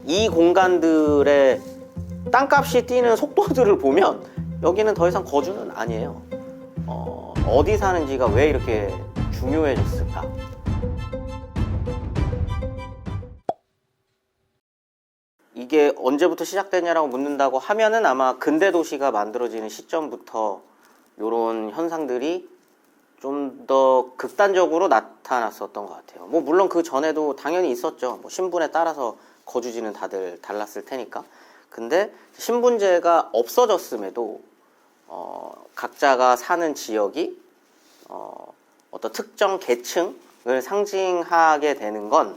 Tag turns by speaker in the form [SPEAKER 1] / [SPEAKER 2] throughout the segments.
[SPEAKER 1] 이 공간들의 땅값이 뛰는 속도들을 보면 여기는 더 이상 거주는 아니에요. 어디 사는지가 왜 이렇게 중요해졌을까? 이게 언제부터 시작되냐라고 묻는다고 하면은 아마 근대 도시가 만들어지는 시점부터 이런 현상들이 좀 더 극단적으로 나타났었던 것 같아요. 뭐 물론 그 전에도 당연히 있었죠. 뭐 신분에 따라서 거주지는 다들 달랐을 테니까. 근데 신분제가 없어졌음에도 각자가 사는 지역이 어떤 특정 계층을 상징하게 되는 건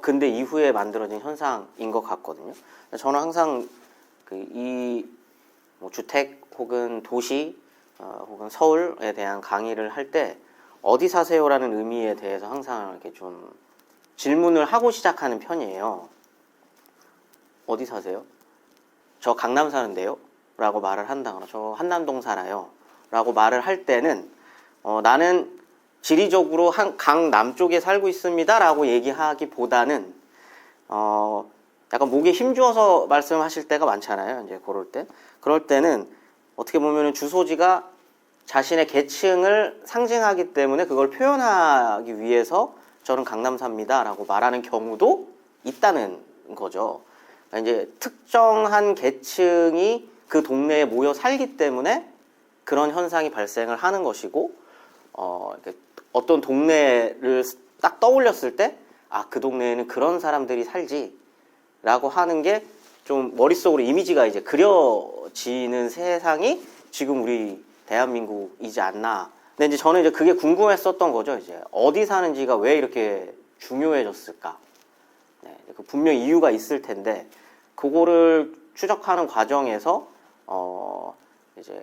[SPEAKER 1] 근대 이후에 만들어진 현상인 것 같거든요. 저는 항상 뭐 주택 혹은 도시 혹은 서울에 대한 강의를 할 때 어디 사세요라는 의미에 대해서 항상 이렇게 좀 질문을 하고 시작하는 편이에요. 어디 사세요? 저 강남 사는데요? 라고 말을 한다거나 저 한남동 살아요 라고 말을 할 때는 나는 지리적으로 강남 쪽에 살고 있습니다 라고 얘기하기보다는 약간 목에 힘주어서 말씀하실 때가 많잖아요. 이제 그럴 때는 어떻게 보면 주소지가 자신의 계층을 상징하기 때문에 그걸 표현하기 위해서 저는 강남 삽니다 라고 말하는 경우도 있다는 거죠. 그러니까 이제 특정한 계층이 그 동네에 모여 살기 때문에 그런 현상이 발생을 하는 것이고 어떤 동네를 딱 떠올렸을 때 아, 그 동네에는 그런 사람들이 살지 라고 하는 게 좀 머릿속으로 이미지가 이제 그려지는 세상이 지금 우리 대한민국이지 않나. 근데 이제 저는 이제 그게 궁금했었던 거죠. 이제 어디 사는지가 왜 이렇게 중요해졌을까? 네, 분명 이유가 있을 텐데 그거를 추적하는 과정에서 이제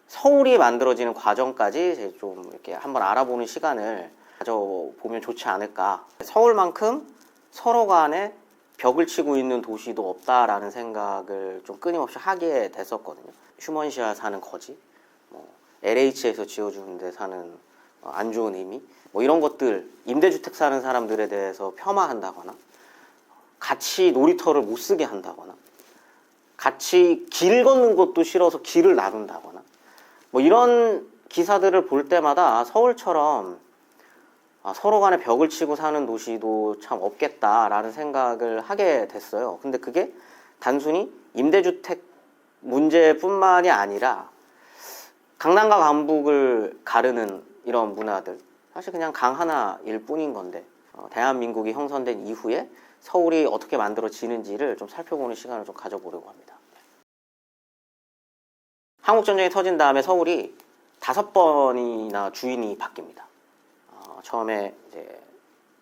[SPEAKER 1] 서울이 만들어지는 과정까지 이제 좀 이렇게 한번 알아보는 시간을 가져보면 좋지 않을까. 서울만큼 서로 간에 벽을 치고 있는 도시도 없다라는 생각을 좀 끊임없이 하게 됐었거든요. 휴먼시아 사는 거지, 뭐 LH에서 지어주는 데 사는 안 좋은 의미, 뭐 이런 것들, 임대주택 사는 사람들에 대해서 폄하한다거나 같이 놀이터를 못 쓰게 한다거나 같이 길 걷는 것도 싫어서 길을 나눈다거나 뭐 이런 기사들을 볼 때마다 서울처럼 서로 간에 벽을 치고 사는 도시도 참 없겠다라는 생각을 하게 됐어요. 근데 그게 단순히 임대주택 문제뿐만이 아니라 강남과 강북을 가르는 이런 문화들, 사실 그냥 강 하나일 뿐인 건데 대한민국이 형성된 이후에 서울이 어떻게 만들어지는지를 좀 살펴보는 시간을 좀 가져보려고 합니다. 한국전쟁이 터진 다음에 서울이 5번이나 주인이 바뀝니다. 처음에 이제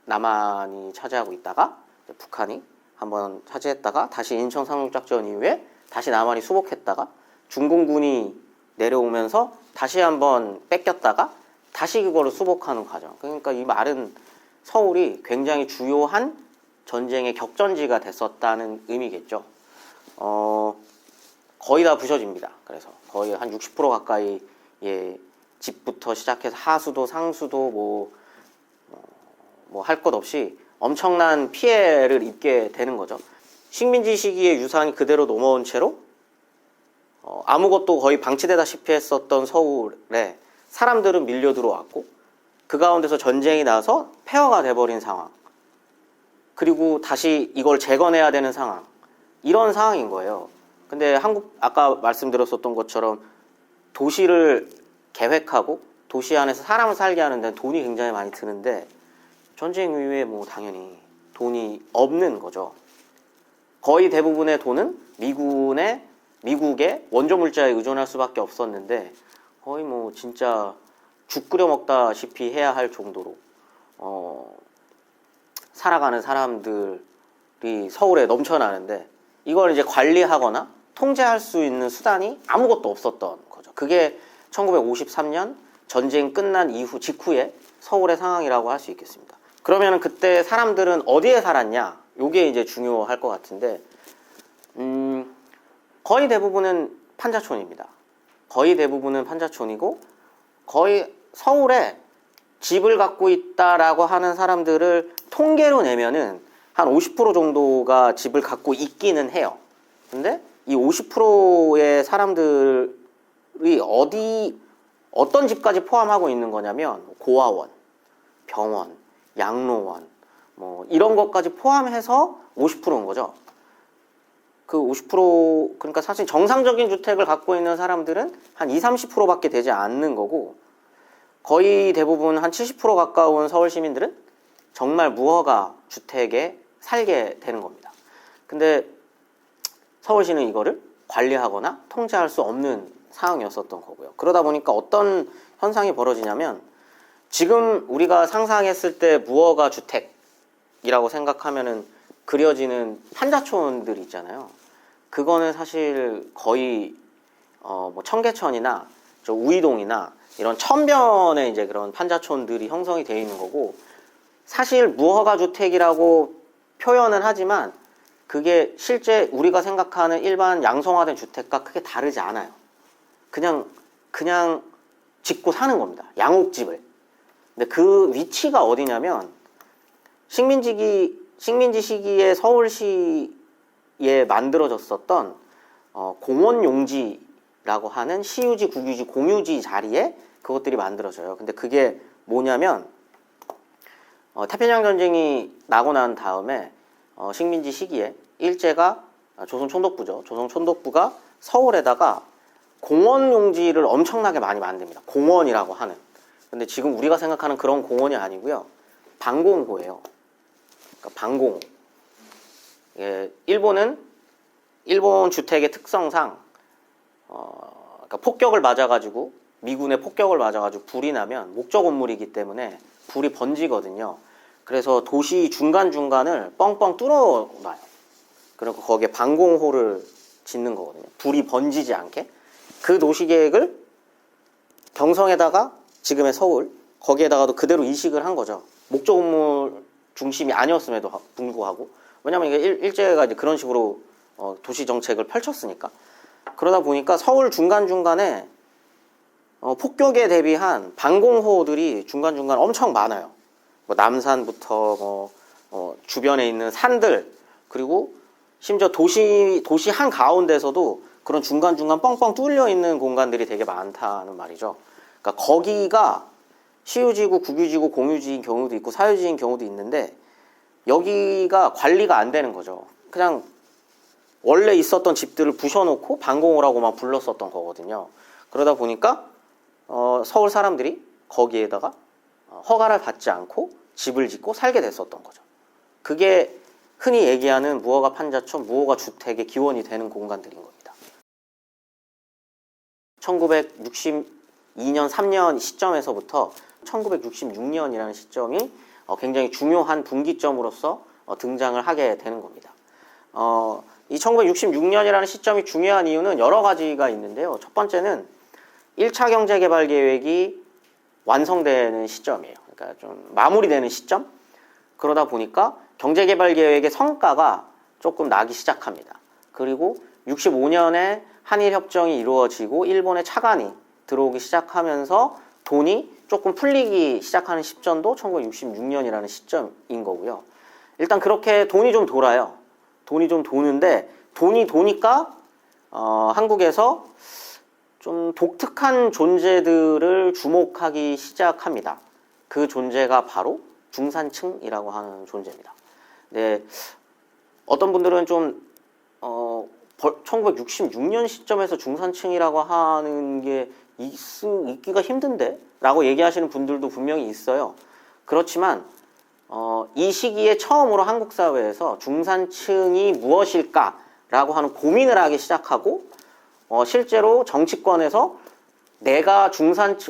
[SPEAKER 1] 남한이 차지하고 있다가 이제 북한이 한번 차지했다가 다시 인천 상륙작전 이후에 다시 남한이 수복했다가 중공군이 내려오면서 다시 한번 뺏겼다가 다시 그거를 수복하는 과정. 그러니까 이 말은 서울이 굉장히 주요한 전쟁의 격전지가 됐었다는 의미겠죠. 거의 다 부셔집니다. 그래서 거의 한 60% 가까이 집부터 시작해서 하수도 상수도 뭐 할 것 없이 엄청난 피해를 입게 되는 거죠. 식민지 시기의 유산이 그대로 넘어온 채로 아무것도 거의 방치되다시피 했었던 서울에 사람들은 밀려 들어왔고 그 가운데서 전쟁이 나서 폐허가 돼버린 상황, 그리고 다시 이걸 재건해야 되는 상황, 이런 상황인 거예요. 근데 아까 말씀드렸었던 것처럼 도시를 계획하고 도시 안에서 사람을 살게 하는 데는 돈이 굉장히 많이 드는데 전쟁 이후에 뭐 당연히 돈이 없는 거죠. 거의 대부분의 돈은 미국의 원조 물자에 의존할 수밖에 없었는데 거의 뭐 진짜 죽 끓여 먹다시피 해야 할 정도로 살아가는 사람들이 서울에 넘쳐나는데 이걸 이제 관리하거나 통제할 수 있는 수단이 아무것도 없었던 거죠. 그게 1953년 전쟁 끝난 직후에 서울의 상황이라고 할 수 있겠습니다. 그러면 그때 사람들은 어디에 살았냐? 이게 이제 중요할 것 같은데 거의 대부분은 판자촌입니다. 거의 대부분은 판자촌이고 거의 서울에 집을 갖고 있다라고 하는 사람들을 통계로 내면은 한 50% 정도가 집을 갖고 있기는 해요. 근데 이 50%의 사람들이 어떤 집까지 포함하고 있는 거냐면 고아원, 병원, 양로원 뭐 이런 것까지 포함해서 50%인 거죠. 그 50% 그러니까 사실 정상적인 주택을 갖고 있는 사람들은 한 20-30%밖에 되지 않는 거고 거의 대부분 한 70% 가까운 서울 시민들은 정말 무허가 주택에 살게 되는 겁니다. 근데 서울시는 이거를 관리하거나 통제할 수 없는 상황이었었던 거고요. 그러다 보니까 어떤 현상이 벌어지냐면 지금 우리가 상상했을 때 무허가 주택이라고 생각하면은 그려지는 판자촌들 있잖아요. 그거는 사실 거의 뭐 청계천이나 저 우이동이나 이런 천변에 이제 그런 판자촌들이 형성이 되어 있는 거고 사실 무허가 주택이라고 표현은 하지만 그게 실제 우리가 생각하는 일반 양성화된 주택과 크게 다르지 않아요. 그냥 짓고 사는 겁니다. 양옥집을. 근데 그 위치가 어디냐면 식민지 시기에 서울시에 만들어졌었던 공원용지라고 하는 시유지, 국유지, 공유지 자리에 그것들이 만들어져요. 근데 그게 뭐냐면 태평양 전쟁이 나고 난 다음에 식민지 시기에 일제가 조선 총독부죠. 조선 총독부가 서울에다가 공원 용지를 엄청나게 많이 만듭니다. 공원이라고 하는. 근데 지금 우리가 생각하는 그런 공원이 아니고요. 방공호예요. 그러니까 방공호. 예, 일본 주택의 특성상 그러니까 폭격을 맞아가지고 미군의 폭격을 맞아가지고 불이 나면 목조 건물이기 때문에 불이 번지거든요. 그래서 도시 중간중간을 뻥뻥 뚫어놔요. 그리고 거기에 방공호를 짓는 거거든요. 불이 번지지 않게. 그 도시계획을 경성에다가 지금의 서울 거기에다가도 그대로 이식을 한 거죠. 목조 건물 중심이 아니었음에도 불구하고. 왜냐면 이게 일제가 이제 그런 식으로 도시 정책을 펼쳤으니까. 그러다 보니까 서울 중간중간에 폭격에 대비한 방공호들이 중간중간 엄청 많아요. 뭐 남산부터 주변에 있는 산들 그리고 심지어 도시 한 가운데서도 그런 중간중간 뻥뻥 뚫려 있는 공간들이 되게 많다는 말이죠. 그러니까 거기가 시유지구, 국유지구, 공유지인 경우도 있고 사유지인 경우도 있는데 여기가 관리가 안 되는 거죠. 그냥 원래 있었던 집들을 부셔놓고 방공호라고만 불렀었던 거거든요. 그러다 보니까 서울 사람들이 거기에다가 허가를 받지 않고 집을 짓고 살게 됐었던 거죠. 그게 흔히 얘기하는 무허가 판자촌, 무허가 주택의 기원이 되는 공간들인 겁니다. 1962년, 3년 시점에서부터 1966년이라는 시점이 굉장히 중요한 분기점으로서 등장을 하게 되는 겁니다. 이 1966년이라는 시점이 중요한 이유는 여러 가지가 있는데요. 첫 번째는 1차 경제개발계획이 완성되는 시점이에요. 그러니까 좀 마무리되는 시점? 그러다 보니까 경제개발계획의 성과가 조금 나기 시작합니다. 그리고 65년에 한일협정이 이루어지고 일본의 차관이 들어오기 시작하면서 돈이 조금 풀리기 시작하는 시점도 1966년이라는 시점인 거고요. 일단 그렇게 돈이 좀 돌아요. 돈이 좀 도는데 돈이 도니까 한국에서 좀 독특한 존재들을 주목하기 시작합니다. 그 존재가 바로 중산층이라고 하는 존재입니다. 네, 어떤 분들은 좀 1966년 시점에서 중산층이라고 하는 게 있기가 힘든데? 라고 얘기하시는 분들도 분명히 있어요. 그렇지만 이 시기에 처음으로 한국 사회에서 중산층이 무엇일까? 라고 하는 고민을 하기 시작하고 실제로 정치권에서 내가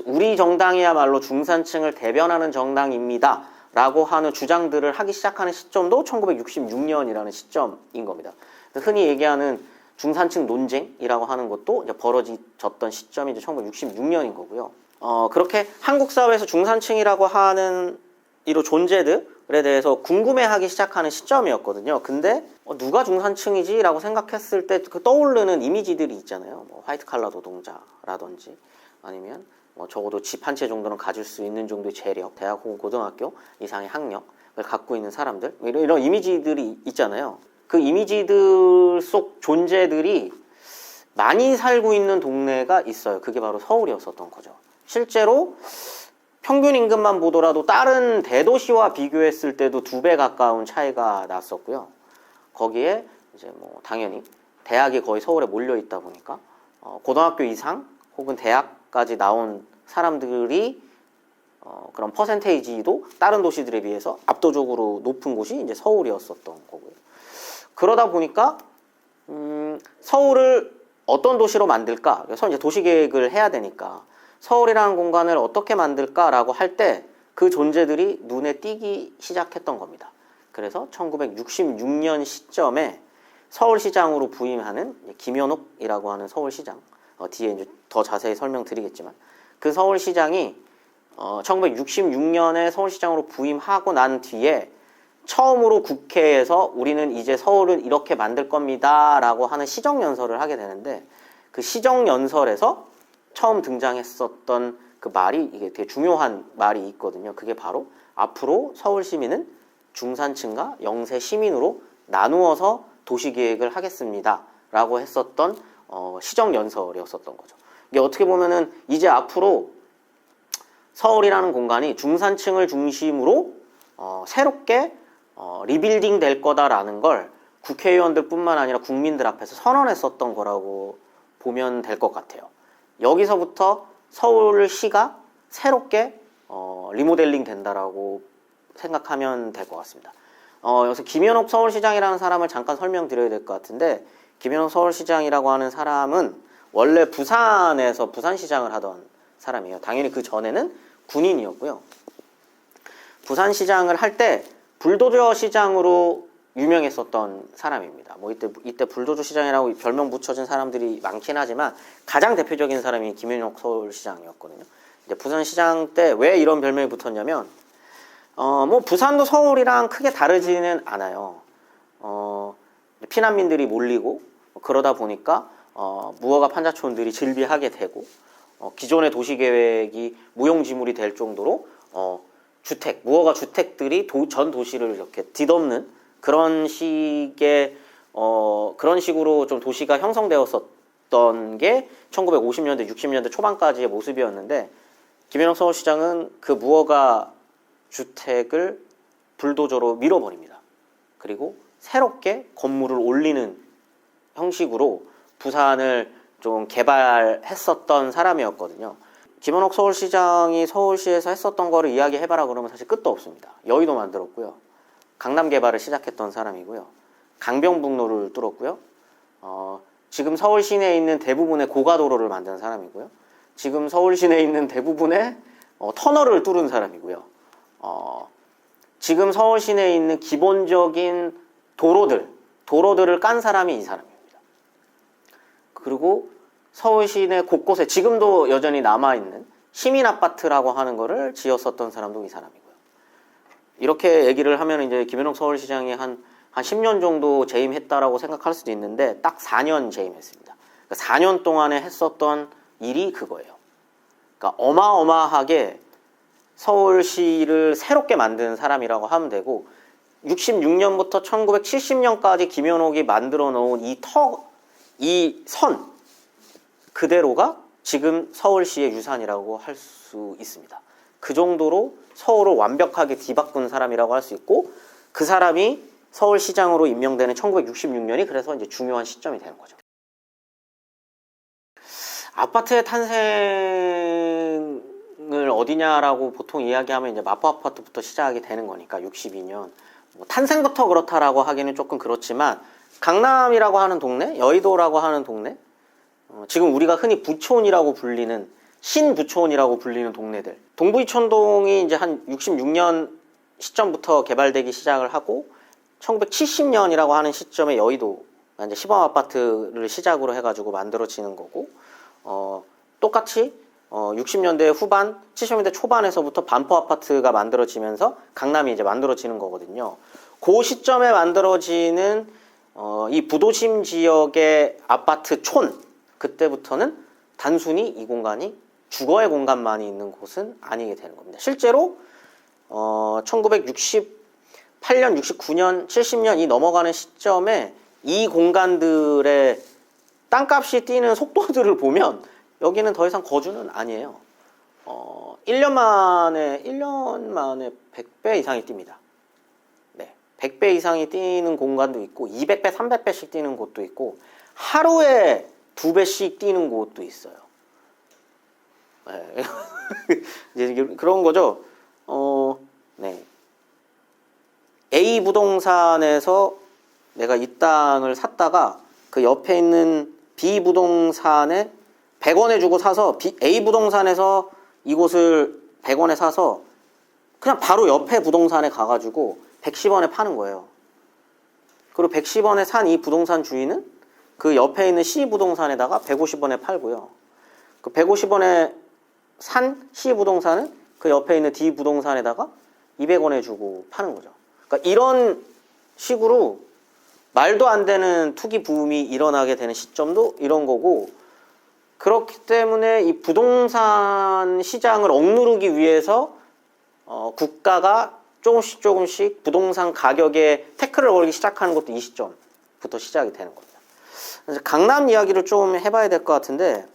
[SPEAKER 1] 우리 정당이야말로 중산층을 대변하는 정당입니다. 라고 하는 주장들을 하기 시작하는 시점도 1966년이라는 시점인 겁니다. 흔히 얘기하는 중산층 논쟁이라고 하는 것도 이제 벌어졌던 시점이 이제 1966년인 거고요. 그렇게 한국 사회에서 중산층이라고 하는 이런 존재들에 대해서 궁금해하기 시작하는 시점이었거든요. 근데 누가 중산층이지? 라고 생각했을 때 그 떠오르는 이미지들이 있잖아요. 뭐 화이트 칼라 노동자라든지 아니면 적어도 집 한 채 정도는 가질 수 있는 정도의 재력, 대학 혹은 고등학교 이상의 학력, 갖고 있는 사람들, 이런 이미지들이 있잖아요. 그 이미지들 속 존재들이 많이 살고 있는 동네가 있어요. 그게 바로 서울이었었던 거죠. 실제로 평균 임금만 보더라도 다른 대도시와 비교했을 때도 2배 가까운 차이가 났었고요. 거기에 이제 뭐 당연히 대학이 거의 서울에 몰려 있다 보니까 고등학교 이상 혹은 대학까지 나온 사람들이 그런 퍼센테이지도 다른 도시들에 비해서 압도적으로 높은 곳이 이제 서울이었었던 거고요. 그러다 보니까 서울을 어떤 도시로 만들까? 그래서 이제 도시 계획을 해야 되니까 서울이라는 공간을 어떻게 만들까라고 할 때 그 존재들이 눈에 띄기 시작했던 겁니다. 그래서 1966년 시점에 서울시장으로 부임하는 김현옥이라고 하는 서울시장, 뒤에 이제 더 자세히 설명드리겠지만 그 서울시장이 1966년에 서울시장으로 부임하고 난 뒤에 처음으로 국회에서 우리는 이제 서울을 이렇게 만들 겁니다 라고 하는 시정연설을 하게 되는데, 그 시정연설에서 처음 등장했었던 그 말이, 이게 되게 중요한 말이 있거든요. 그게 바로 앞으로 서울 시민은 중산층과 영세 시민으로 나누어서 도시계획을 하겠습니다 라고 했었던 시정연설이었었던 거죠. 이게 어떻게 보면은 이제 앞으로 서울이라는 공간이 중산층을 중심으로 새롭게 리빌딩 될 거다라는 걸 국회의원들 뿐만 아니라 국민들 앞에서 선언했었던 거라고 보면 될 것 같아요. 여기서부터 서울시가 새롭게 리모델링 된다라고 생각하면 될 것 같습니다. 여기서 김현옥 서울시장이라는 사람을 잠깐 설명드려야 될 것 같은데, 김현옥 서울시장이라고 하는 사람은 원래 부산에서 부산시장을 하던 사람이에요. 당연히 그 전에는 군인이었고요. 부산시장을 할 때 불도저 시장으로 유명했었던 사람입니다. 뭐 이때 불도저 시장이라고 별명 붙여진 사람들이 많긴 하지만 가장 대표적인 사람이 김현옥 서울시장이었거든요. 이제 부산시장 때 왜 이런 별명이 붙었냐면, 뭐 부산도 서울이랑 크게 다르지는 않아요. 피난민들이 몰리고 그러다 보니까 무허가 판자촌들이 즐비하게 되고, 기존의 도시계획이 무용지물이 될 정도로 무허가 주택들이 전 도시를 이렇게 뒤덮는 그런 식의 그런 식으로 좀 도시가 형성되었었던 게 1950년대, 60년대 초반까지의 모습이었는데, 김현옥 서울시장은 그 무허가 주택을 불도저로 밀어버립니다. 그리고 새롭게 건물을 올리는 형식으로 부산을 좀 개발했었던 사람이었거든요. 김현옥 서울시장이 서울시에서 했었던 거를 이야기해봐라 그러면 사실 끝도 없습니다. 여의도 만들었고요. 강남 개발을 시작했던 사람이고요. 강변북로를 뚫었고요. 지금 서울 시내에 있는 대부분의 고가도로를 만든 사람이고요. 지금 서울 시내에 있는 대부분의 터널을 뚫은 사람이고요. 지금 서울 시내에 있는 기본적인 도로들을 깐 사람이 이 사람입니다. 그리고 서울 시내 곳곳에 지금도 여전히 남아있는 시민아파트라고 하는 거를 지었었던 사람도 이 사람이고요. 이렇게 얘기를 하면 이제 김현옥 서울시장이 한 10년 정도 재임했다라고 생각할 수도 있는데 딱 4년 재임했습니다. 그러니까 4년 동안에 했었던 일이 그거예요. 그러니까 어마어마하게 서울시를 새롭게 만든 사람이라고 하면 되고, 66년부터 1970년까지 김현옥이 만들어 놓은 이 선 그대로가 지금 서울시의 유산이라고 할 수 있습니다. 그 정도로 서울을 완벽하게 뒤바꾼 사람이라고 할 수 있고, 그 사람이 서울시장으로 임명되는 1966년이 그래서 이제 중요한 시점이 되는 거죠. 아파트의 탄생을 어디냐라고 보통 이야기하면 이제 마포 아파트부터 시작이 되는 거니까 62년. 뭐 탄생부터 그렇다라고 하기는 조금 그렇지만, 강남이라고 하는 동네, 여의도라고 하는 동네, 지금 우리가 흔히 부촌이라고 불리는, 신부촌이라고 불리는 동네들, 동부이촌동이 이제 한 66년 시점부터 개발되기 시작을 하고 1970년이라고 하는 시점에 여의도 이제 시범 아파트를 시작으로 해가지고 만들어지는 거고, 똑같이 60년대 후반, 70년대 초반에서부터 반포 아파트가 만들어지면서 강남이 이제 만들어지는 거거든요. 그 시점에 만들어지는 이 부도심 지역의 아파트촌, 그때부터는 단순히 이 공간이 주거의 공간만이 있는 곳은 아니게 되는 겁니다. 실제로 1960 68년, 69년, 70년이 넘어가는 시점에 이 공간들의 땅값이 뛰는 속도들을 보면 여기는 더 이상 거주는 아니에요. 1년 만에 100배 이상이 뜁니다. 네, 100배 이상이 뛰는 공간도 있고 200배, 300배씩 뛰는 곳도 있고 하루에 2배씩 뛰는 곳도 있어요. 네. 이제 그런 거죠. 네. A 부동산에서 내가 이 땅을 샀다가 그 옆에 있는 B 부동산에 100원에 주고 사서 A 부동산에서 이곳을 100원에 사서 그냥 바로 옆에 부동산에 가가지고 110원에 파는 거예요. 그리고 110원에 산 이 부동산 주인은 그 옆에 있는 C 부동산에다가 150원에 팔고요. 그 150원에 산 C 부동산은 그 옆에 있는 D 부동산에다가 200원에 주고 파는 거죠. 그러니까 이런 식으로 말도 안 되는 투기 붐이 일어나게 되는 시점도 이런 거고, 그렇기 때문에 이 부동산 시장을 억누르기 위해서 국가가 조금씩 부동산 가격에 태클을 걸기 시작하는 것도 이 시점부터 시작이 되는 겁니다. 그래서 강남 이야기를 좀 해봐야 될 것 같은데,